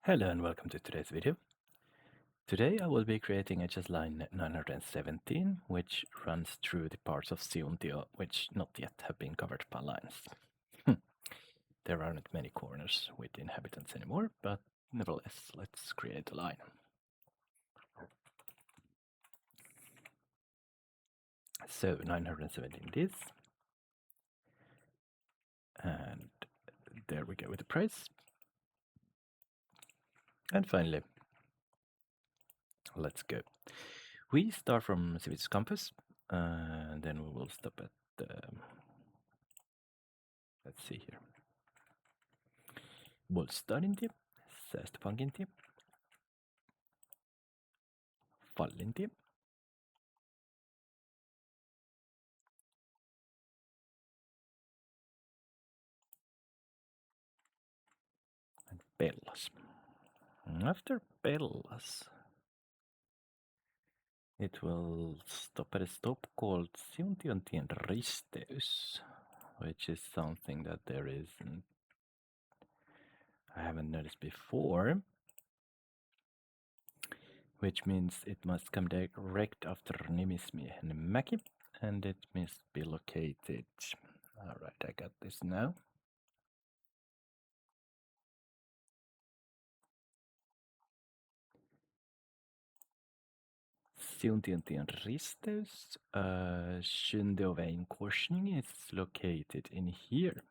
Hello and welcome to today's video. Today I will be creating HSL line 917, which runs through the parts of Siuntio which not yet have been covered by lines. There aren't many corners with inhabitants anymore, but nevertheless, let's create a line. So 917 it is. And there we go with the price. And finally, let's go. We start from Civitas Campus, and then we will stop at let's see here. Bollstarintie, Säästöpankintie, Fallintie, and Pellas. After Pellas, it will stop at a stop called Siuntion Risteys, which is something that I haven't noticed before, which means it must come direct after Nimismiehenmäki, and it must be located. Alright, I got this now. Siuntion Risteys, Syndeovein korsning is located in here.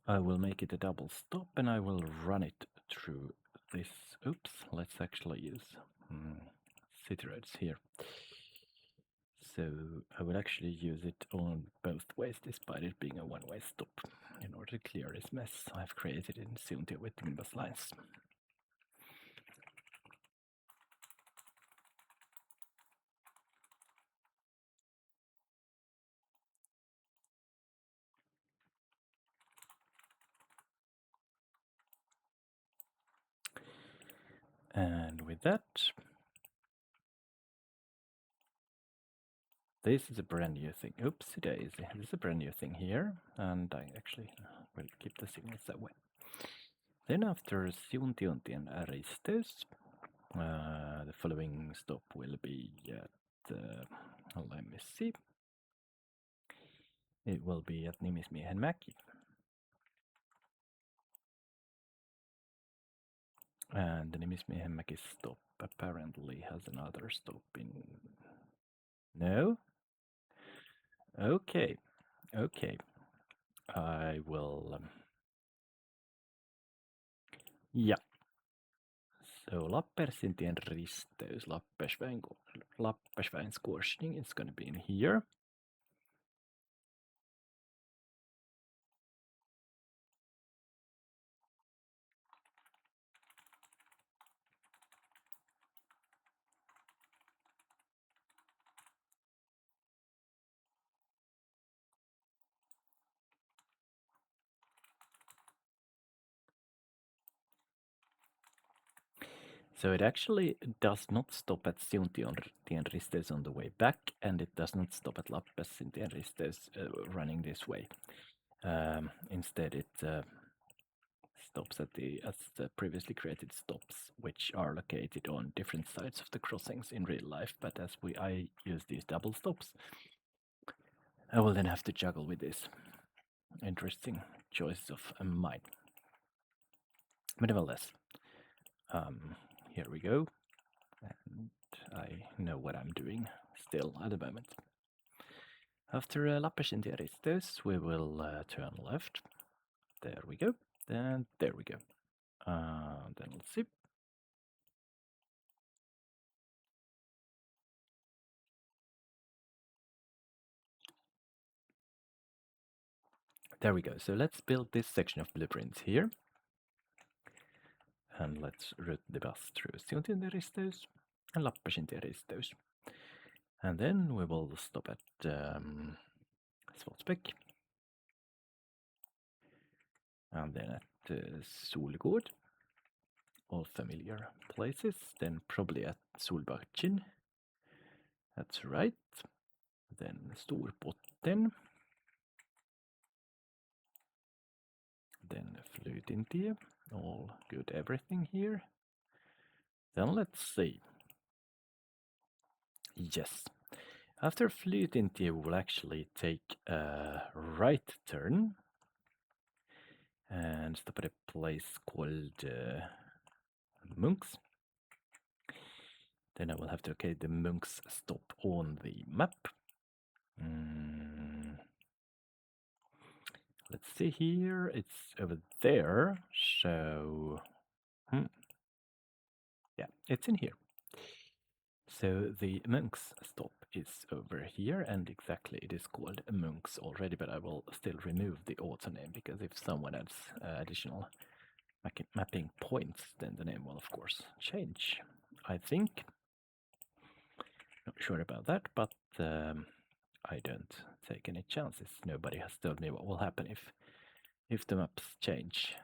I will make it a double stop and I will run it through this. Oops, let's actually use city roads here. So I will actually use it on both ways despite it being a one-way stop in order to clear this mess I've created in Siuntio with NIMBY lines. And with that, this is a brand new thing. Oopsie daisy. This is a brand new thing here, and I actually will keep the signals that way. Then after Siuntion Risteys, the following stop will be at, let me see, it will be at Nimismiehenmäki. And the Nimismiehenmäki stop apparently has another stop in... No? Okay, okay. I will... Yeah. So Lappersintien risteys, Lappersväins korsning is going to be in here. So it actually does not stop at Siuntio risteys on the way back, and it does not stop at Lappersintien risteys running this way. Instead, it stops at the previously created stops, which are located on different sides of the crossings in real life. But as I use these double stops, I will then have to juggle with this interesting choice of mine. But nevertheless, here we go, and I know what I'm doing still at the moment. After Lappersintien risteys, we will turn left. There we go, and there we go. Then let's see. There we go. So let's build this section of blueprints here. And let's route the bus through Siuntien risteys and Lappersintien risteys. And then we will stop at Svartbäck. And then at Solgård. All familiar places. Then probably at Solbacken. That's right. Then Storbotten. then Siuntio, all good everything here. Then let's see. Yes, after Siuntio we'll actually take a right turn and stop at a place called Monks. Then I will have to locate the Monks stop on the map. Let's see here, it's over there, so yeah, it's in here. So the Monks stop is over here, and exactly it is called Monks already, but I will still remove the auto name, because if someone adds additional mapping points, then the name will of course change, I think. Not sure about that, but I don't take any chances. Nobody has told me what will happen if the maps change.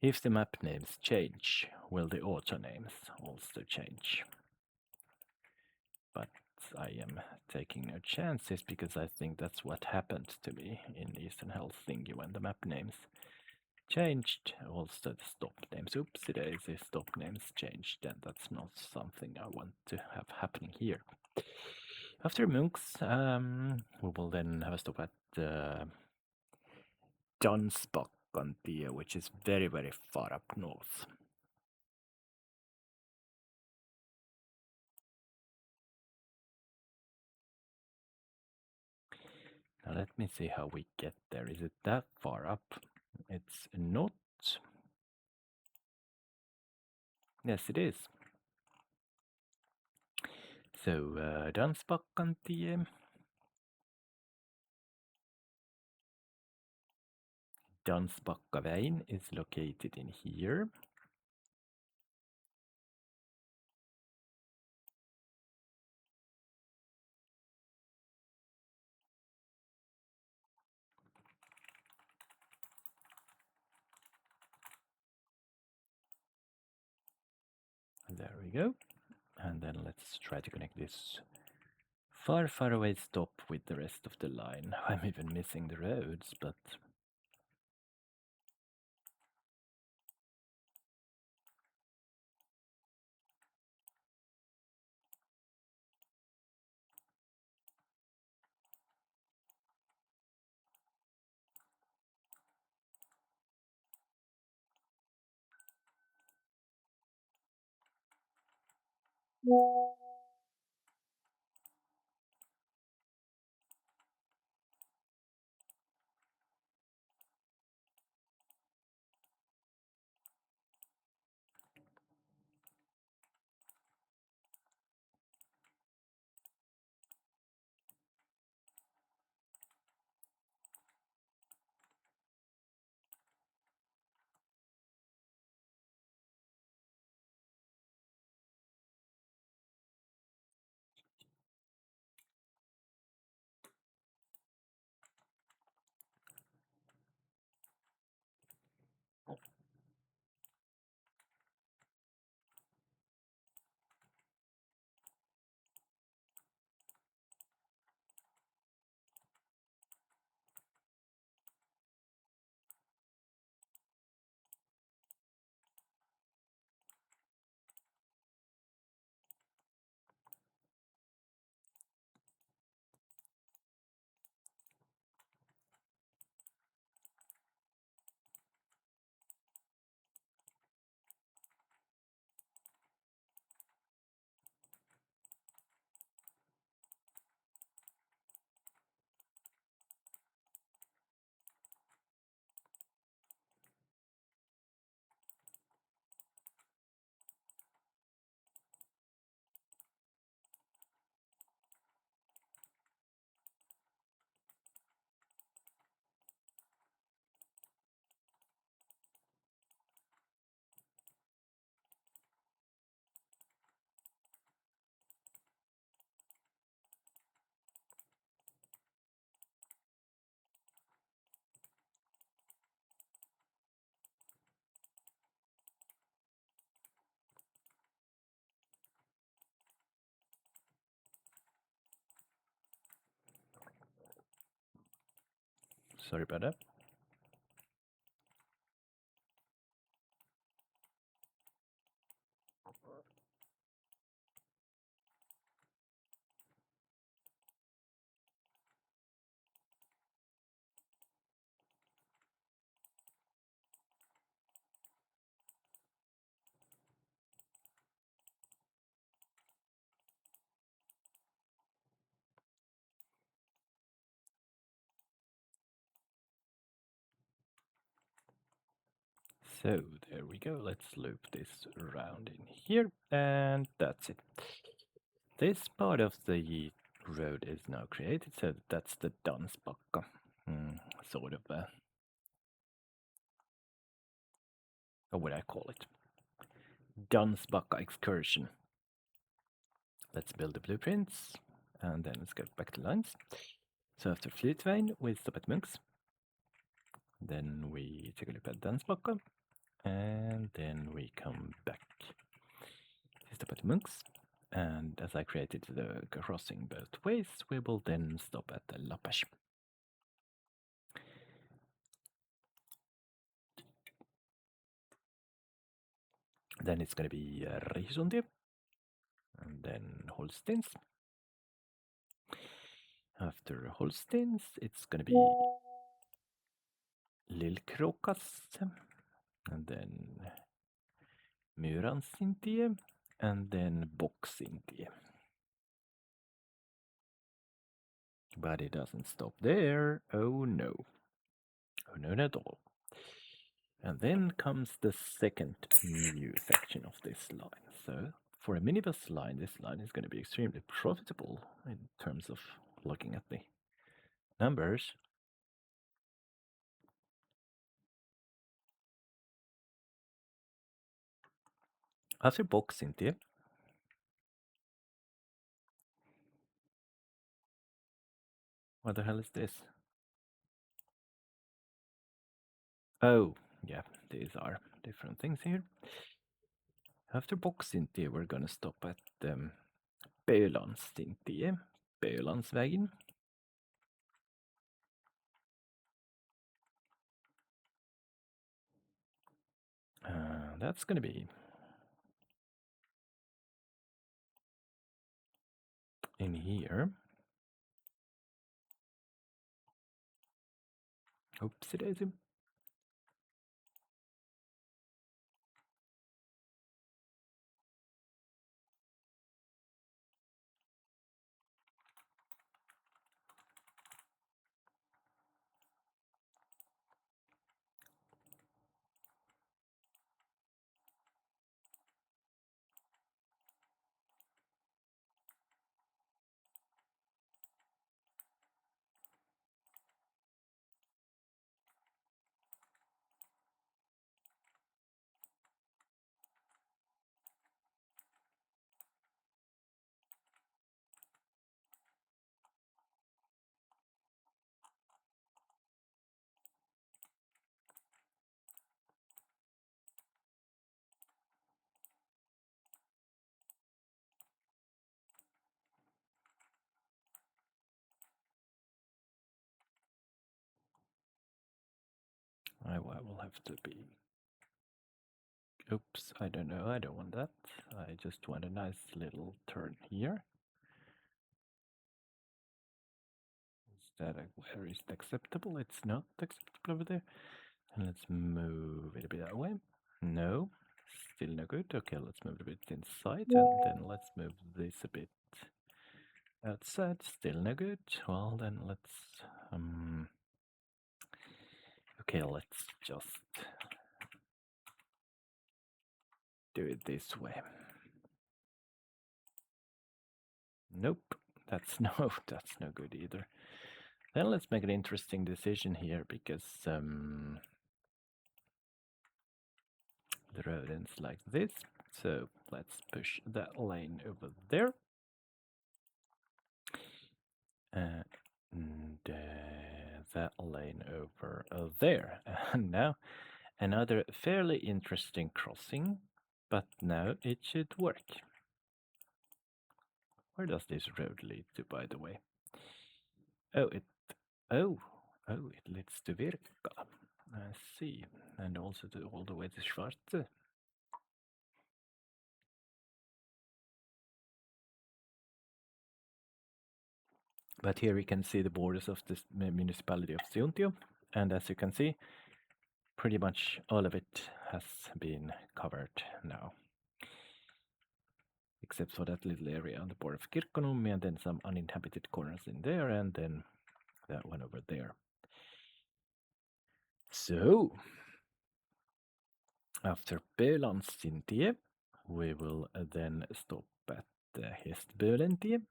If the map names change, will the auto names also change? But I am taking no chances, because I think that's what happened to me in Eastern Helsinki when the map names changed. Also the stop names. Oopsie daisy, stop names changed, and that's not something I want to have happening here. After Munks, we will then have a stop at Dansbakkantie, which is very, very far up north. Now let me see how we get there. Is it that far up? It's not. Yes, it is. So, Dansbakkantie. Dansbakkaväin is located in here. There we go. And then let's try to connect this far, far away stop with the rest of the line. I'm even missing the roads, but Sorry about that. So there we go. Let's loop this around in here, and that's it. This part of the road is now created, so that's the Dansbacka, sort of, what would I call it? Dansbacka excursion. Let's build the blueprints, and then let's go back to lines. So after Flytvägen, we stop at Munks. Then we take a look at Dansbacka, and then we come back. We stop at Munks, and as I created the crossing both ways, we will then stop at the Lappas. Then it's going to be Siuntio, and then Holsteins. After Holsteins, it's going to be Lillkråkas, and then Myransintie, and then Boxintie. But it doesn't stop there. Oh no. Oh no, not at all. And then comes the second new section of this line. So for a minibus line, this line is going to be extremely profitable in terms of looking at the numbers. After Boxintie, what the hell is this? Oh, yeah, these are different things here. After Boxintie, we're gonna stop at Pölandstintie, Pölandsvägen. That's gonna be in here. Oopsie daisy. I will have to be. Oops, I don't know, I don't want that. I just want a nice little turn here. Is that where is it acceptable? It's not acceptable over there. And let's move it a bit that way. No, still no good. Okay, let's move it a bit inside, and then let's move this a bit outside. Still no good. Well, then let's okay, let's just do it this way. Nope, that's that's no good either. Then let's make an interesting decision here, because the road ends like this. So let's push that lane over there. And that lane over there. And now another fairly interesting crossing, but now it should work. Where does this road lead to, by the way? Oh, Oh, it leads to Virkkala. I see. And also to all the way to Schwarze. But here we can see the borders of the municipality of Siuntio. And as you can see, pretty much all of it has been covered now. Except for that little area on the border of Kirkkonummi, and then some uninhabited corners in there, and then that one over there. So, after Pölansintie, we will then stop at Hästbölentie,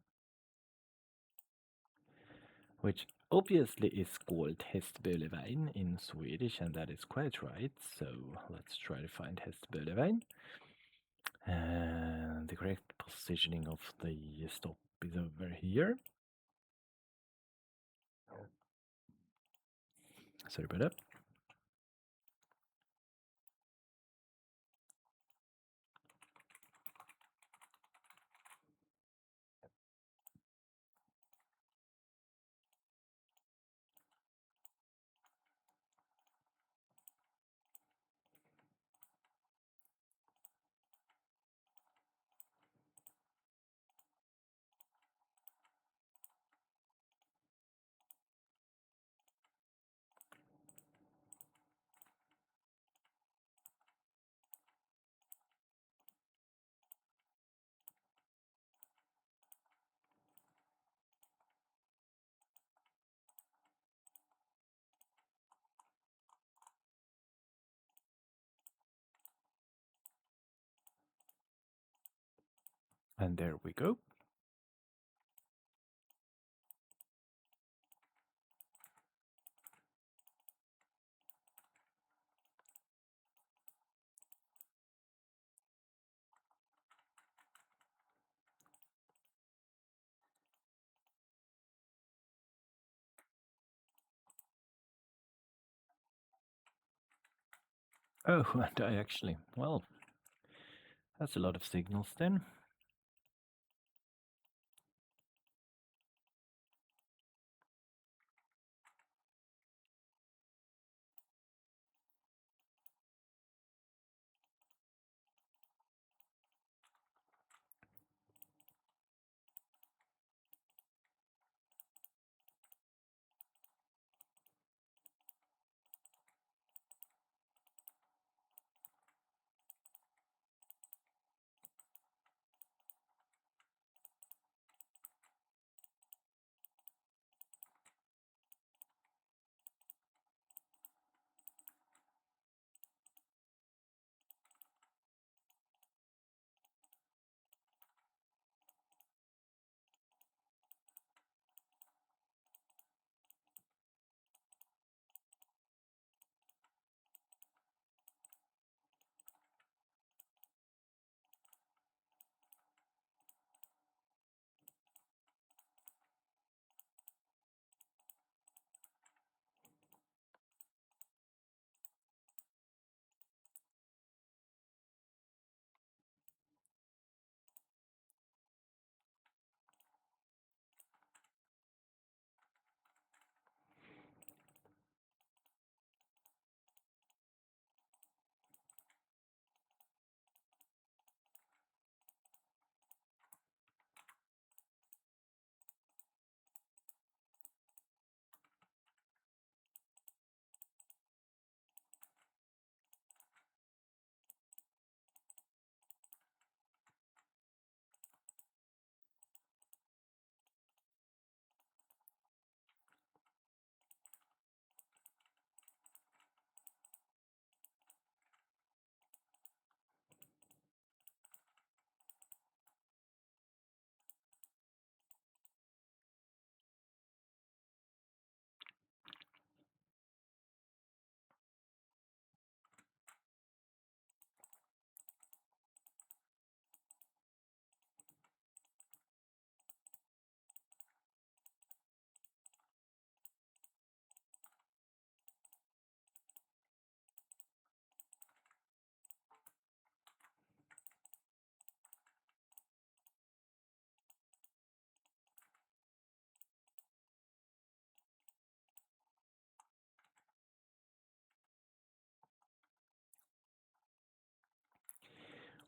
which obviously is called Hästböleväin in Swedish, and that is quite right. So let's try to find Hästböleväin. And the correct positioning of the stop is over here. Sorry about that. And there we go. Oh, and I actually, well, that's a lot of signals then.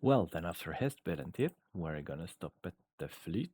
Well, then after Hästbärentie, we're gonna stop at the Flyt.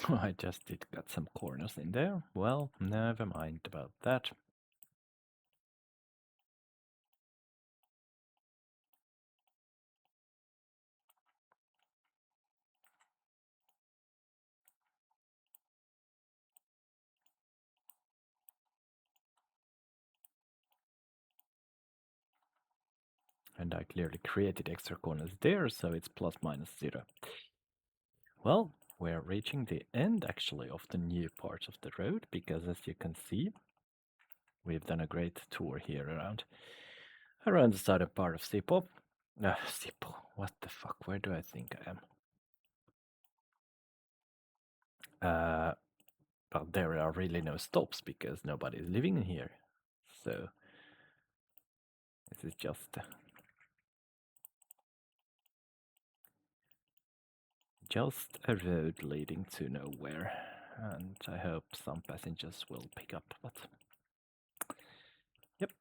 I just did got some corners in there. Well, never mind about that. And I clearly created extra corners there, so it's plus minus 0. Well, we're reaching the end actually of the new part of the road, because as you can see, we've done a great tour here around the southern part of Sipo. Sipo, what the fuck, where do I think I am? But there are really no stops because nobody is living here. So this is just a road leading to nowhere. And I hope some passengers will pick up, but yep.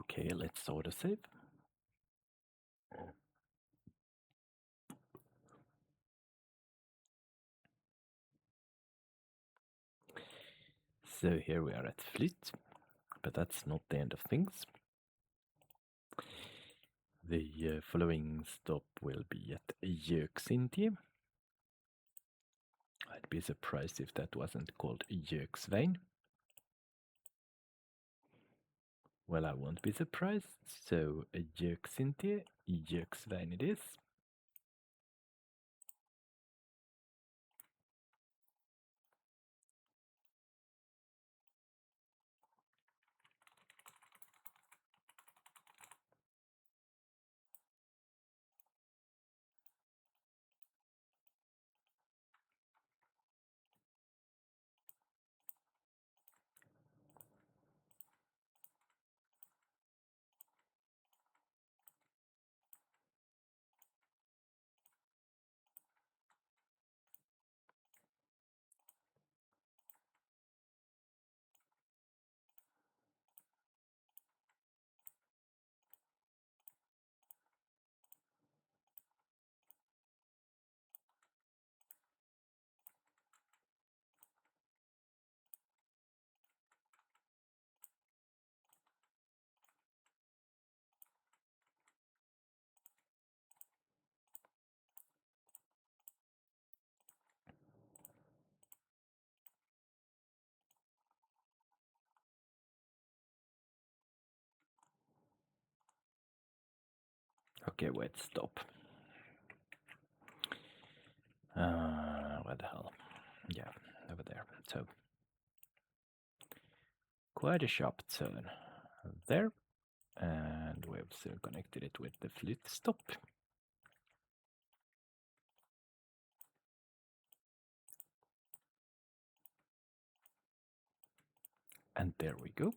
Okay, let's auto save. So here we are at Flyt, but that's not the end of things. The following stop will be at Siuntio. I'd be surprised if that wasn't called Göksvein. Well, I won't be surprised. So Siuntio, Göksvein it is. Okay, wait, stop. Where the hell? Yeah, over there. So, quite a sharp turn there. And we've soon connected it with the fleet stop. And there we go.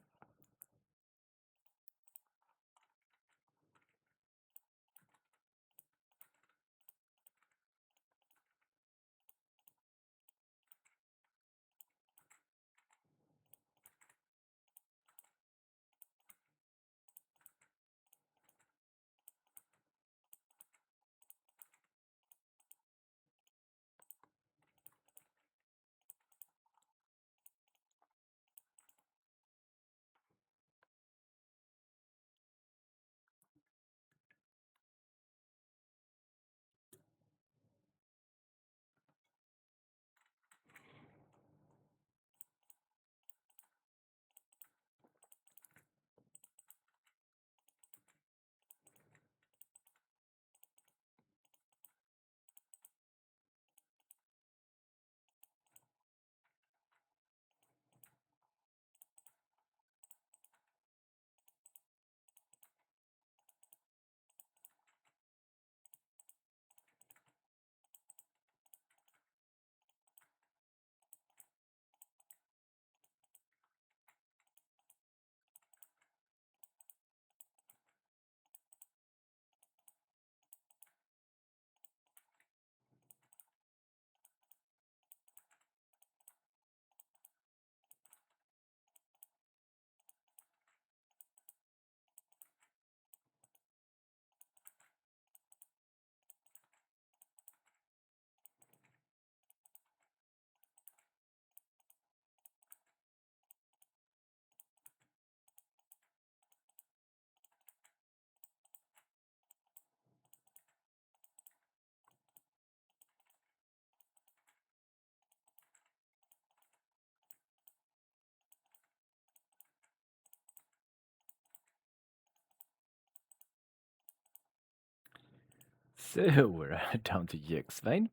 So we're down to Jöksvein.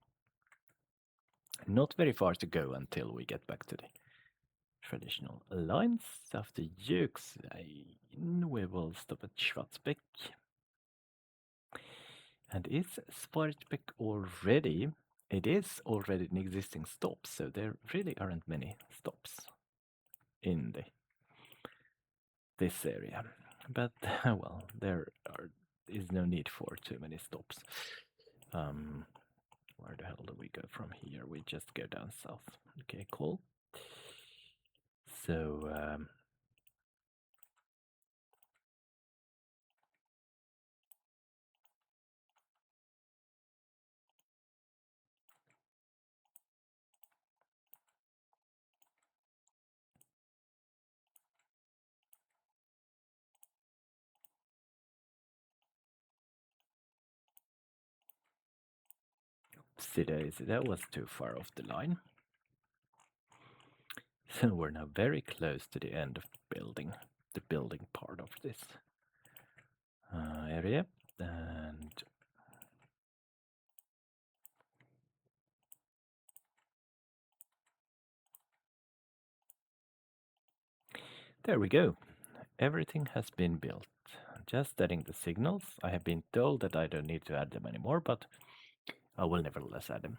Not very far to go until we get back to the traditional lines. After Jöksvein, we will stop at Schwarzbeck. And is Schwarzbeck already? It is already an existing stop, so there really aren't many stops in this area. But well, is no need for too many stops. Where the hell do we go from here? We just go down south. Okay, cool. So that was too far off the line. So we're now very close to the end of the building part of this area, and there we go. Everything has been built. Just adding the signals. I have been told that I don't need to add them anymore, but I will nevertheless add them.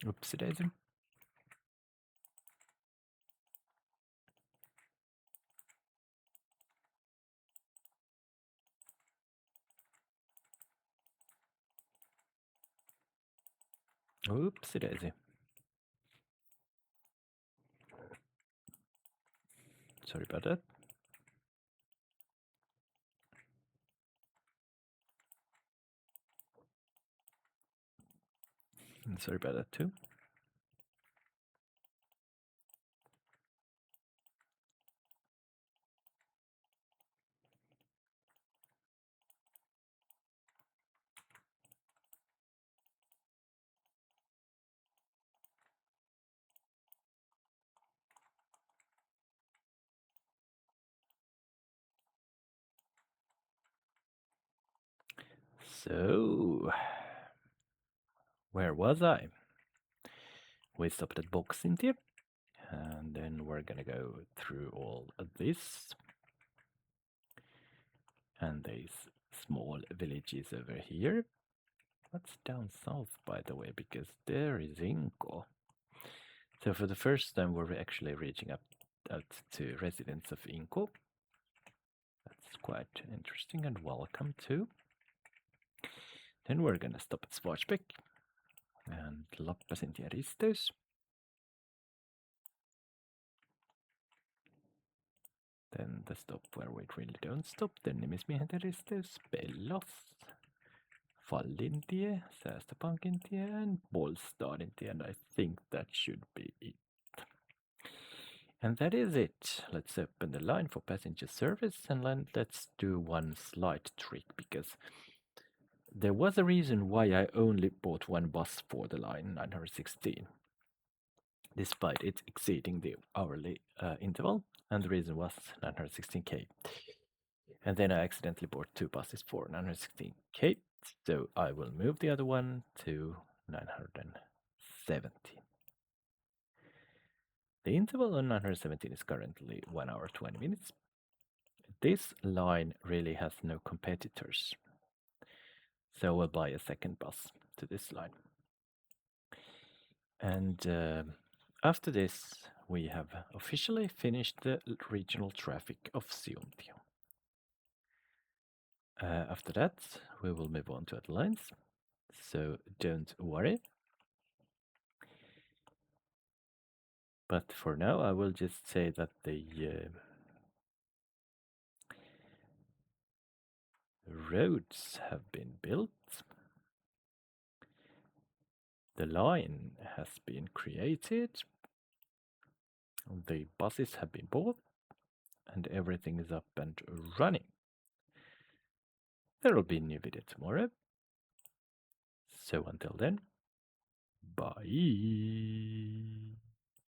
Oopsie daisy. Oopsie daisy. Sorry about that. Sorry about that too. So, where was I? We stopped at box Siuntio, and then we're gonna go through all of this. And these small villages over here. What's down south, by the way, because there is Inko. So for the first time, we're actually reaching up out to residents of Inko. That's quite interesting and welcome too. Then we're gonna stop at Svartbäck and Lappasintiaristos. Then the stop where we really don't stop, the Nimismihenteristos, Bellos, Fallintie, Säästöpankintie, and Bollstadintie, and I think that should be it. And that is it. Let's open the line for passenger service and let's do one slight trick, because there was a reason why I only bought one bus for the line 916, despite it exceeding the hourly interval, and the reason was 916k. And then I accidentally bought two buses for 916k, so I will move the other one to 970. The interval on 917 is currently 1 hour 20 minutes. This line really has no competitors, so we'll buy a second bus to this line. And after this, we have officially finished the regional traffic of Siuntio. After that, we will move on to other lines, so don't worry. But for now, I will just say that the roads have been built, the line has been created, the buses have been bought, and everything is up and running. There will be a new video tomorrow. So until then, bye.